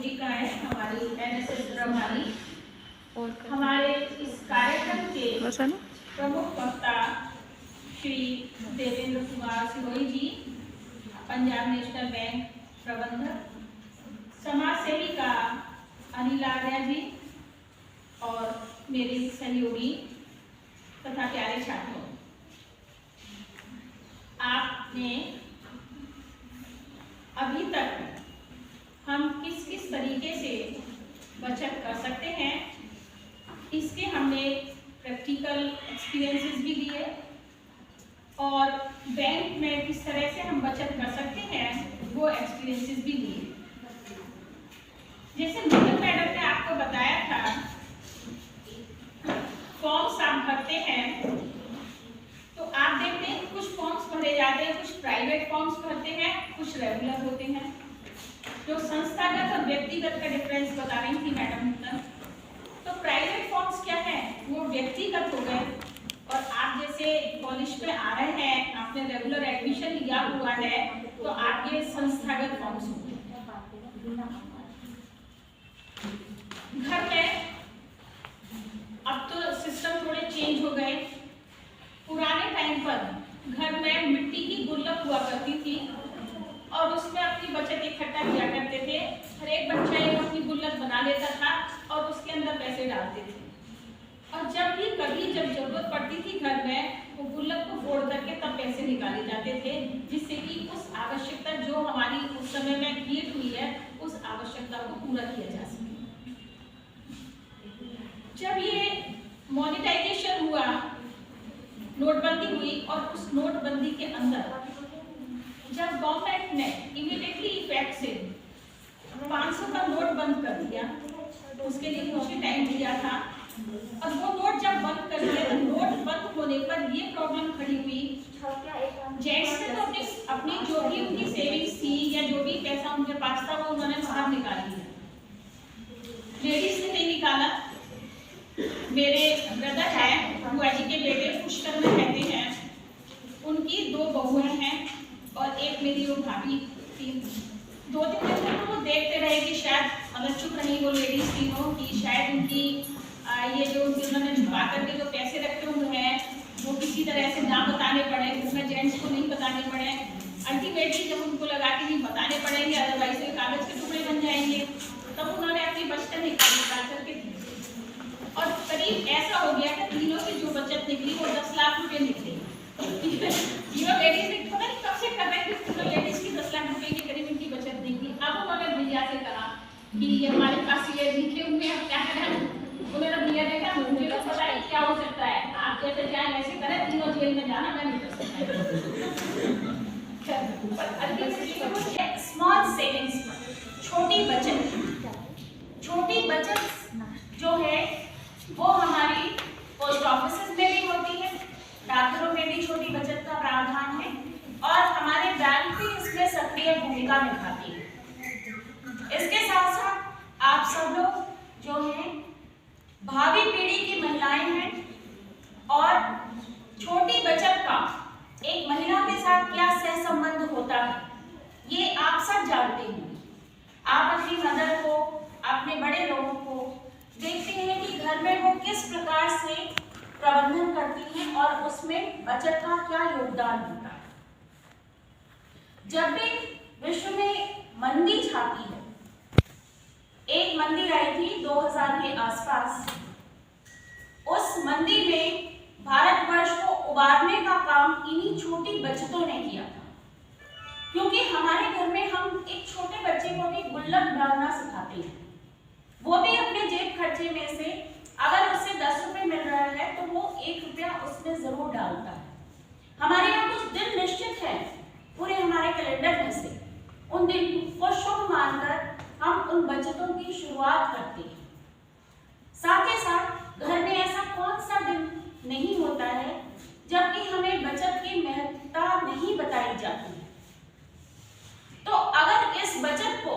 जी का है, हमारी एनएसएस प्रभारी। और हमारे इस कार्यक्रम के प्रमुख वक्ता श्री देवेंद्र कुमार सिरोही जी, पंजाब नेशनल बैंक प्रबंधक, समाज सेविका अनिल आर्या जी और मेरे सहयोगी तथा प्यारे छात्रों, आपने अभी तक हम किस किस तरीके से बचत कर सकते हैं, इसके हमने प्रैक्टिकल एक्सपीरियंसेस भी लिए और बैंक में किस तरह से हम बचत कर सकते हैं वो एक्सपीरियंसेस भी लिए। जैसे मित्तल मैडम ने आपको बताया था, फॉर्म्स आप भरते हैं तो आप देखते हैं कुछ फॉर्म्स भरे जाते हैं, कुछ प्राइवेट फॉर्म्स भरते हैं, कुछ रेगुलर होते हैं। जो संस्थागत और व्यक्तिगत का डिफरेंस बता रही थी मैडम मित्तल। तो प्राइवेट फॉर्म्स क्या है, वो व्यक्तिगत हो गए, और आप जैसे कॉलेज में आ रहे हैं, आपने रेगुलर एडमिशन लिया हुआ है, तो आपके संस्थागत फॉर्म्स होंगे। घर में अब तो सिस्टम थोड़े चेंज हो गए। पुराने टाइम पर घर में मिट्टी की गुल्लक हुआ करती थी और उसमें अपनी बचत इकट्ठा किया करते थे। हर एक बच्चा एक अपनी गुल्लक बना लेता था और उसके अंदर पैसे डालते थे, और जब भी कभी जब जरूरत पड़ती थी घर में, वो गुल्लक को फोड़ करके तब पैसे निकाले जाते थे, जिससे कि उस आवश्यकता जो हमारी उस समय में क्रिएट हुई है, उस आवश्यकता को पूरा किया जा सके। जब ये मॉनिटाइजेशन हुआ, नोटबंदी हुई, और उस नोटबंदी के अंदर जब गवर्नमेंट ने इमीडिएटली इफेक्ट से 500 का नोट बंद कर दिया, तो उसके लिए मुझे टाइम दिया था, और वो नोट जब बंद कर दिया तो नोट बंद होने पर ये प्रॉब्लम खड़ी हुई, जेंट्स ने तो अपनी जो भी उनकी सेविंग्स थी या जो भी पैसा उनके पास था वो उन्होंने बाहर निकाल दिया, लेडीज ने नहीं निकाला। मेरे ब्रदर हैं, बुआ जी के बेटे पुष्कर में रहते हैं, उनकी 2 बहुएं हैं और एक मेरी वो भाभी थी। 2-3 दिन तक वो देखते रहे कि शायद, मतलब चुप रही वो लेडीज तीनों, कि शायद उनकी ये जो उन्होंने छुपा करके जो पैसे रखे हुए हैं वो किसी तरह से ना बताने पड़े, उसमें जेंट्स को नहीं बताने पड़े। अल्टीमेटली जब उनको लगा कि नहीं बताने पड़ेंगे, अदरवाइज कागज के टुकड़े बन जाएंगे, तब उन्होंने अपनी बचत निकाल करके, और करीब ऐसा हो गया कि तीनों की जो बचत निकली वो 10 लाख रुपए निकली। तीनों लेडीज ने पता नहीं कब से कर रहे थे, तीनों लेडीज की 10 लाख रुपए के करीब इनकी बचत निकली। अब उन्होंने भैया से कहा कि ये हमारे पास ये लिखे हुए हैं, क्या करें। उन्होंने भैया ने कहा मुझे तो पता है क्या हो सकता है, आप जैसे चाहे वैसे करें, तीनों जेल में जाना मैं नहीं कर सकता। स्मॉल सेविंग्स, छोटी बचत जो है वो हमारी पोस्ट ऑफिस में भी होती है, डाकघरों में भी छोटी बचत का प्रावधान है, और हमारे बैंक भी इसमें सक्रिय भूमिका निभाती है। इसके साथ साथ आप सब लोग जो हैं भावी पीढ़ी की महिलाएं हैं, और छोटी बचत का एक महिला के साथ क्या सहसंबंध होता है ये आप सब जानते हैं। आप अपनी मदर को, अपने बड़े लोगों को देखते हैं कि घर में वो किस प्रकार से प्रबंधन करती हैं और उसमें बचत का क्या योगदान होता है। जब भी विश्व में मंदी छाती है, एक मंदी आई थी 2000 के आसपास, उस मंदी में भारतवर्ष को उबारने का काम इन्हीं छोटी बचतों ने किया था, क्योंकि हमारे घर में हम एक छोटे बच्चे को भी गुल्लक डालना सिखाते हैं, वो भी अपने जेब खर्चे में से अगर उससे 10 रुपए मिल रहा है तो वो 1 रुपया उसमें जरूर डालता है। हमारे यहाँ कुछ दिन निश्चित है पूरे हमारे कैलेंडर में से, उन दिन को शुभ मानकर हम उन बचतों की शुरुआत करते हैं। साथ ही साथ घर में ऐसा कौन सा दिन नहीं होता है जबकि हमें बचत की महत्ता नहीं बताई जाती है। तो अगर इस बचत को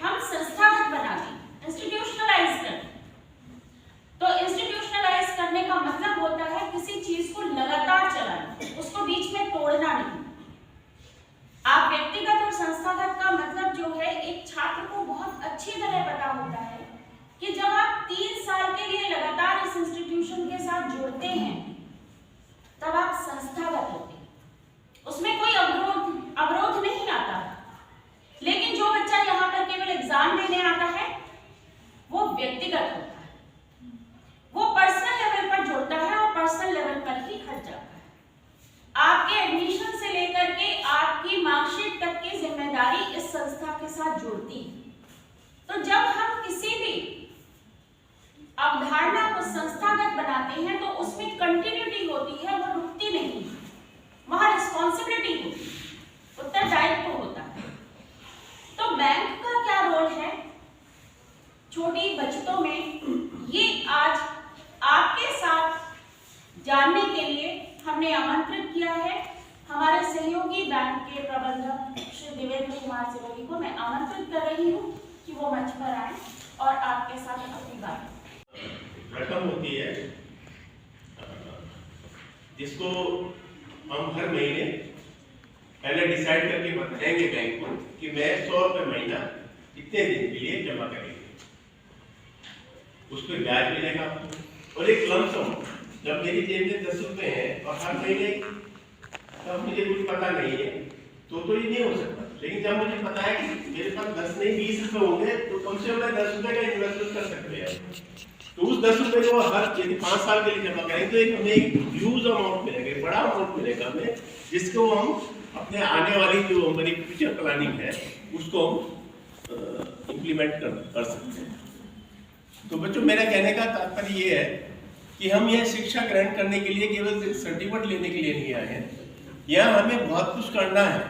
हम संस्थागत बना दें, इंस्टीट्यूशनलाइज करें, तो इंस्टीट्यूशनलाइज करने का मतलब होता है किसी चीज को लगातार चलाना, उसको बीच में तोड़ना नहीं। आप व्यक्तिगत और संस्थागत का मतलब जो है एक छात्र को बहुत अच्छी तो जब हम किसी भी अवधारणा को संस्थागत बनाते हैं तो उसमें कंटिन्यूटी होती है, वो रुकती नहीं, वहां रिस्पॉन्सिबिलिटी होती है, उत्तरदायित्व होता है। तो बैंक का क्या रोल है छोटी बचतों में, ये आज आपके साथ जानने के लिए हमने आमंत्रित किया है। हमारे सहयोगी बैंक के प्रबंधक श्री देवेंद्र कुमार सिरोही को मैं आमंत्रित कर रही हूँ कि वो मंच पर आए और आपके साथ अपनी बात। रकम होती है जिसको हम हर महीने पहले डिसाइड करके बताएंगे बैंक को कि मैं 100 रुपये महीना इतने दिन के लिए जमा करेंगे, उस पर ब्याज मिलेगा आपको। और एक लमसम, जब मेरी जेब में 10 रुपये हैं और हर महीने तब मुझे कुछ पता नहीं है तो ये नहीं हो सकता। लेकिन जब मुझे पता है कि मेरे पास 10 नहीं 20 रुपये होंगे तो कम से कम 10 रुपये का इन्वेस्टमेंट कर सकते हैं। तो उस 10 रुपये को हर यदि 5 साल के लिए जमा करें तो हमें एक ह्यूज अमाउंट मिलेगा, बड़ा अमाउंट मिलेगा हमें, जिसको हम अपने आने वाली जो हमारी फ्यूचर प्लानिंग है उसको हम इम्प्लीमेंट कर सकते हैं। तो बच्चों, मेरा कहने का तात्पर्य ये है कि हम यह शिक्षा ग्रहण करने के लिए केवल सर्टिफिकेट लेने के लिए नहीं आए हैं, यहाँ हमें बहुत कुछ करना है,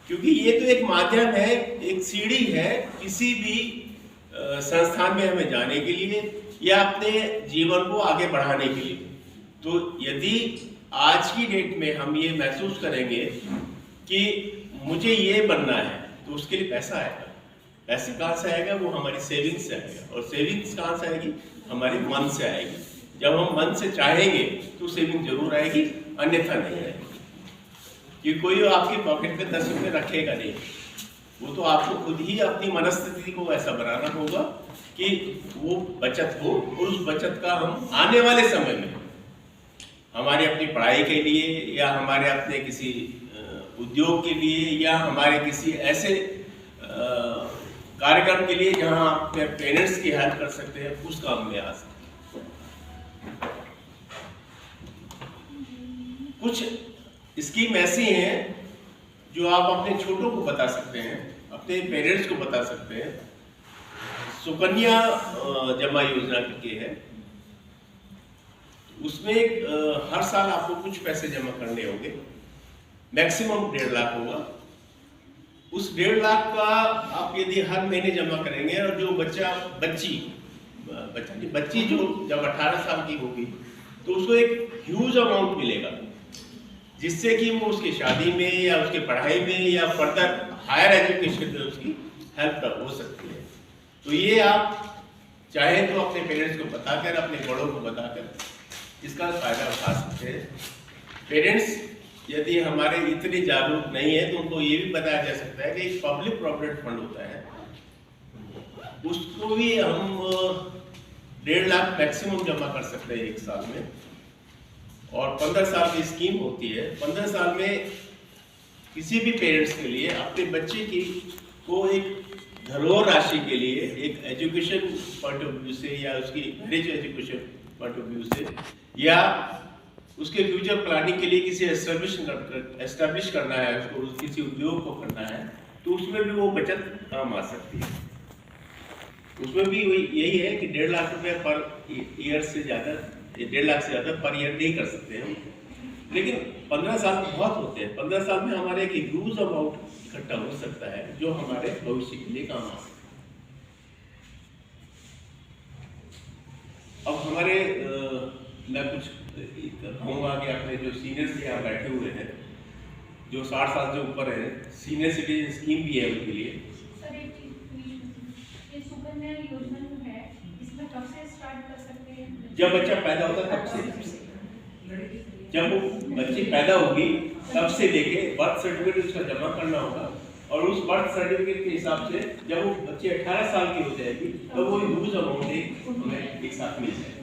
क्योंकि ये तो एक माध्यम है, एक सीढ़ी है किसी भी संस्थान में हमें जाने के लिए या अपने जीवन को आगे बढ़ाने के लिए। तो यदि आज की डेट में हम ये महसूस करेंगे कि मुझे ये बनना है तो उसके लिए पैसा आएगा। पैसे कहाँ से आएगा? वो हमारी सेविंग्स से आएगा। और सेविंग्स कहाँ से आएगी? हमारे मन से आएगी। जब हम मन से चाहेंगे तो सेविंग जरूर आएगी, अन्यथा नहीं आएगी। कि कोई आपकी पॉकेट में 10 रुपये रखेगा नहीं, वो तो आपको खुद ही अपनी मनस्थिति को ऐसा बनाना होगा कि वो बचत हो, और उस बचत का हम आने वाले समय में हमारे अपनी पढ़ाई के लिए या हमारे अपने किसी उद्योग के लिए या हमारे किसी ऐसे कार्यक्रम के लिए जहां आप अपने पेरेंट्स की हेल्प कर सकते हैं, उस काम में आ सकते हैं। कुछ स्कीम ऐसी हैं जो आप अपने छोटों को बता सकते हैं, अपने पेरेंट्स को बता सकते हैं। सुकन्या जमा योजना करके है, उसमें हर साल आपको कुछ पैसे जमा करने होंगे, मैक्सिमम 1.5 लाख होगा। उस 1.5 लाख का आप यदि हर महीने जमा करेंगे, और जो बच्ची जो जब 18 साल की होगी तो उसको एक ह्यूज अमाउंट मिलेगा, जिससे कि वो उसकी शादी में या उसके पढ़ाई में या फर्दर हायर एजुकेशन में उसकी हेल्प हो सकती है। तो ये आप चाहें तो अपने पेरेंट्स को बताकर, अपने बड़ों को बताकर इसका फायदा उठा सकते हैं। पेरेंट्स यदि हमारे इतने जागरूक नहीं है तो उनको ये भी बताया जा सकता है कि एक पब्लिक प्रोविडेंट फंड होता है, उसको भी हम 1.5 लाख मैक्सिमम जमा कर सकते हैं 1 साल में, और 15 साल की स्कीम होती है। 15 साल में किसी भी पेरेंट्स के लिए अपने बच्चे की को एक धरोहर राशि के लिए, एक एजुकेशन पॉइंट ऑफ व्यू से या उसकी marriage education point of view से या उसके फ्यूचर प्लानिंग के लिए किसी एस्टेब्लिश करना है, उसको किसी उद्योग को करना है, तो उसमें भी वो बचत काम आ सकती है। उसमें भी यही है कि 1.5 लाख रुपए पर ईयर से ज़्यादा, 1.5 लाख से ज़्यादा पर ईयर नहीं कर सकते हम, लेकिन 15 साल बहुत होते हैं। 15 साल में हमारे एक ह्यूज अमाउंट इकट्ठा हो सकता है जो हमारे भविष्य के लिए काम आ सकता है। अब हमारे मैं कुछ कहूँगा कि अपने जो सीनियर्स यहाँ बैठे हुए हैं, जो 60 साल से ऊपर है, सीनियर सिटीजन स्कीम भी है उनके लिए। सर ये सुकन्या योजना जो है, इसमें कब से स्टार्ट कर सकते हैं? जब बच्चा पैदा होता है तब से, जब वो बच्ची पैदा होगी तब से लेके बर्थ सर्टिफिकेट उसका जमा करना होगा, और उस बर्थ सर्टिफिकेट के हिसाब से जब वो बच्ची 18 साल की हो जाएगी तो वो ह्यूज अमाउंट एक साथ मिल जाएगी।